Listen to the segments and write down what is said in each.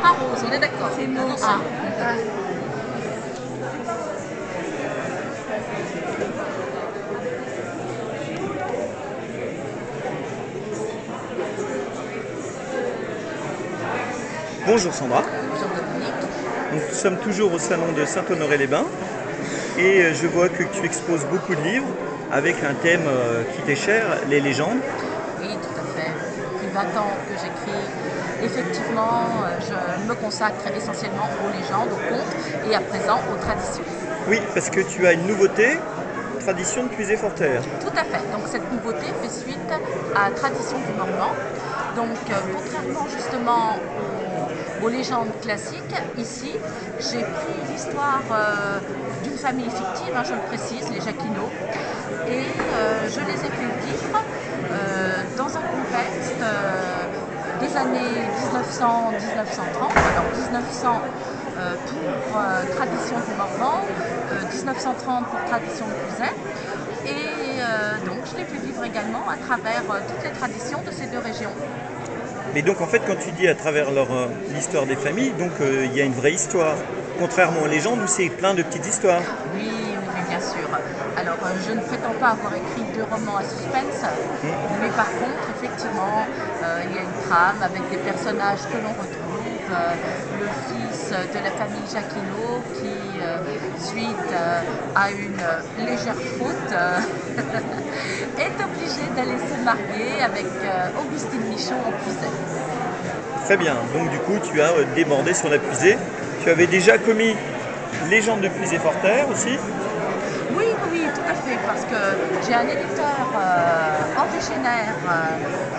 pas rose, on est d'accord. C'est mauve. Ah. Bonjour Sandra, Bonjour Dominique. donc, nous sommes toujours au salon de Saint-Honoré-les-Bains et je vois que tu exposes beaucoup de livres avec un thème qui t'est cher, les légendes. Oui, tout à fait. Depuis 20 ans que j'écris, effectivement, je me consacre essentiellement aux légendes, aux contes et à présent aux traditions. Oui, parce que tu as une nouveauté, tradition de Puiser-Forterre. Tout à fait. Donc cette nouveauté fait suite à Tradition du Morvan. Donc contrairement justement aux légendes classiques, ici j'ai pris l'histoire d'une famille fictive, je le précise, les Jacquinot, et je les ai fait vivre dans un contexte des années 1900-1930, alors 1900 pour Tradition du Morvan, 1930 pour Tradition de Puiset. Et donc je les fais vivre également à travers toutes les traditions de ces deux régions. Et donc en fait quand tu dis à travers l'histoire des familles, donc il y a une vraie histoire, contrairement aux légendes où c'est plein de petites histoires. Oui, oui, bien sûr. Alors je ne prétends pas avoir écrit 2 romans à suspense, mais par contre effectivement il y a une trame avec des personnages que l'on retrouve. Le fils de la famille Jacquinot qui, suite à une légère faute, est obligé d'aller se marier avec Augustine Michon en Puisaye. Très bien, donc du coup tu as débordé sur la Puisée. Tu avais déjà commis Légende de Puiser-Forterre aussi. Oui, oui, tout à fait, parce que j'ai un éditeur originaire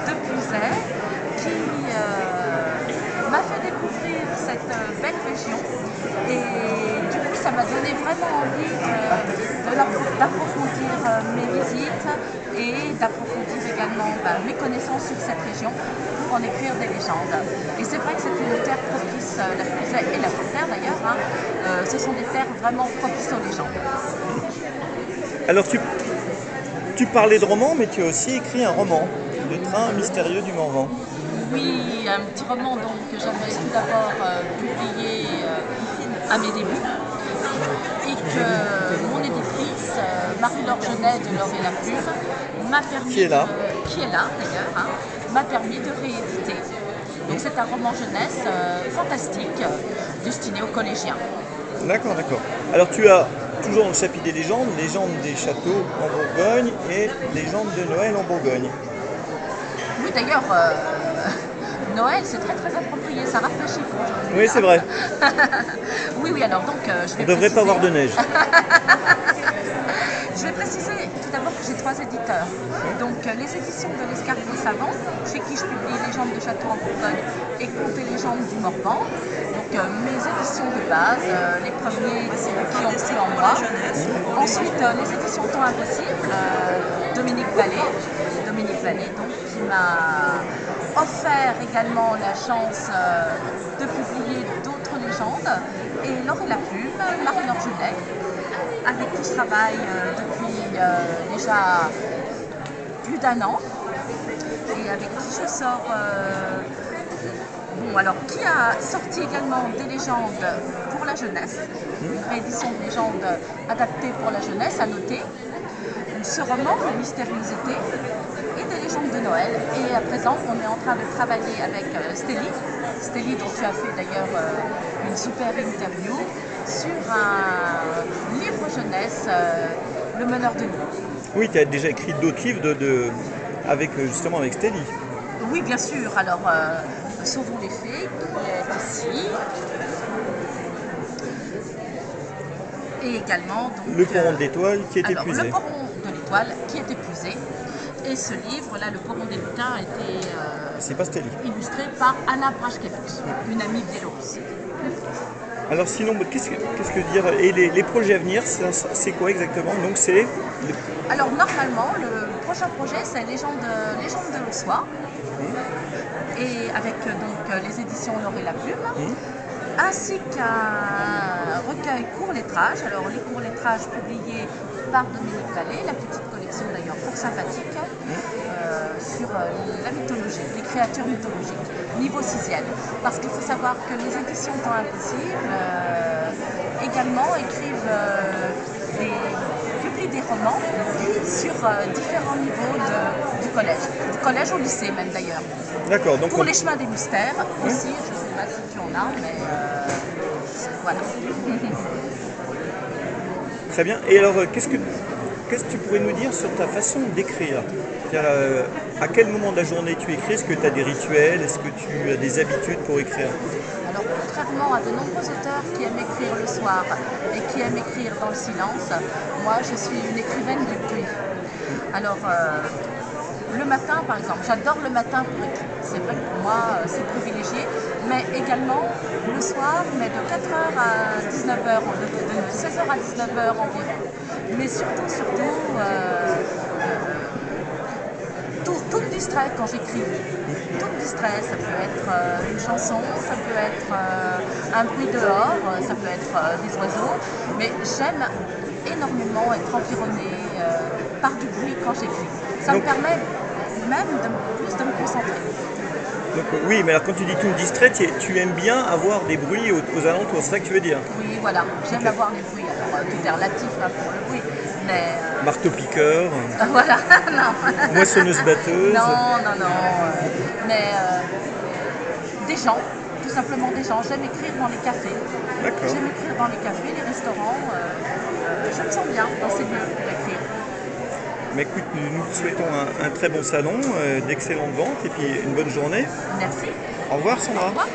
de Puisaye qui m'a fait découvrir cette belle région et du coup ça m'a donné vraiment envie d'approfondir mes visites et d'approfondir également mes connaissances sur cette région pour en écrire des légendes. Et c'est vrai que c'est une terre propice, la Puisaye et la Forterre d'ailleurs, ce sont des terres vraiment propices aux légendes. Alors tu parlais de roman, mais tu as aussi écrit un roman, Le train mystérieux du Morvan. Oui, un petit roman donc, que j'avais tout d'abord publié à mes débuts et que mon éditrice, Marie-Laure Genet de L'Or et la Plume, m'a permis Qui est là. qui est là d'ailleurs, m'a permis de rééditer. Donc c'est un roman jeunesse fantastique destiné aux collégiens. D'accord, d'accord. Alors tu as toujours dans le chapitre des légendes des châteaux en Bourgogne et légendes de Noël en Bourgogne. Oui d'ailleurs, Noël c'est très très approprié, ça rafraîchit pour aujourd'hui. Oui, c'est vrai. Oui, oui, alors donc je On vais ne devrait pas préciser. avoir de neige. Je vais préciser tout d'abord que j'ai 3 éditeurs. Donc les éditions de l'Escargot Savant, chez qui je publie Légendes de Château en Bourgogne et Contes et légendes du Morvan. Donc mes éditions de base, les premiers qui ont cru en moi. Ensuite les éditions Temps Impossible, Dominique Vallée donc, qui m'a offert également la chance de publier d'autres légendes. Et L'Or et la Plume, Marie-Laure Genet, avec qui je travaille depuis déjà plus d'1 an et avec qui je sors, qui a sorti également des légendes pour la jeunesse, une réédition de légendes adaptées pour la jeunesse, à noter, ce roman, Le Mystérieux Été, et des légendes de Noël. Et à présent, on est en train de travailler avec Stélie dont tu as fait d'ailleurs une super interview, sur un livre jeunesse, Le Meneur de Nuit. Oui, tu as déjà écrit d'autres livres avec, justement avec Stélie. Oui, bien sûr. Alors, Sauvons les fées, qui est ici. Et également, donc, Le Pont de l'Étoile qui est alors, épuisé. Le Poron de l'Étoile, qui est épuisé. Et ce livre-là, Le Poron des lutins, a été C'est pas Stélie. illustré par Anna Brashkevich, une amie d'Elos. Alors sinon, qu'est-ce que dire? Et les projets à venir, c'est quoi exactement? Donc c'est... Alors normalement, le prochain projet, c'est Légende de l'Ossois, et avec donc les éditions L'Or et la Plume, ainsi qu'un recueil court-lettrage. Alors les courts-lettrages publiés par Dominique Vallée, la petite collection fiction d'ailleurs pour sympathique, sur la mythologie, les créatures mythologiques, niveau 6e. Parce qu'il faut savoir que les éditions Temps Impossible également publient des romans sur différents niveaux du collège au lycée même d'ailleurs. D'accord. Donc pour les chemins des mystères aussi, je ne sais pas si tu en as, mais voilà. Très bien. Et alors, qu'est-ce que tu pourrais nous dire sur ta façon d'écrire? C'est-à-dire, à quel moment de la journée tu écris? Est-ce que tu as des rituels? Est-ce que tu as des habitudes pour écrire? Alors, contrairement à de nombreux auteurs qui aiment écrire le soir et qui aiment écrire dans le silence, moi je suis une écrivaine du bruit. Alors, le matin par exemple, j'adore le matin pour écrire. C'est vrai que pour moi c'est privilégié, mais également le soir, mais de 4h à 19h, de 16h à 19h environ. Mais surtout, tout me distrait quand j'écris. Tout me distrait, ça peut être une chanson, ça peut être un bruit dehors, ça peut être des oiseaux, mais j'aime énormément être environnée par du bruit quand j'écris. Ça me permet même de me concentrer. Donc, oui, mais alors quand tu dis tout me distrait, tu aimes bien avoir des bruits aux alentours, c'est ça que tu veux dire? Oui, voilà, j'aime avoir les bruits. Alors, tout est relatif pour le bruit, mais... Marteau-piqueur, voilà, non. moissonneuse-batteuse. Non, mais des gens, tout simplement des gens. J'aime écrire dans les cafés. D'accord. J'aime écrire dans les cafés, les restaurants. Je me sens bien dans ces lieux pour écrire. Mais écoute, nous te souhaitons un très bon salon, d'excellentes ventes et puis une bonne journée. Merci. Au revoir Sandra. Au revoir.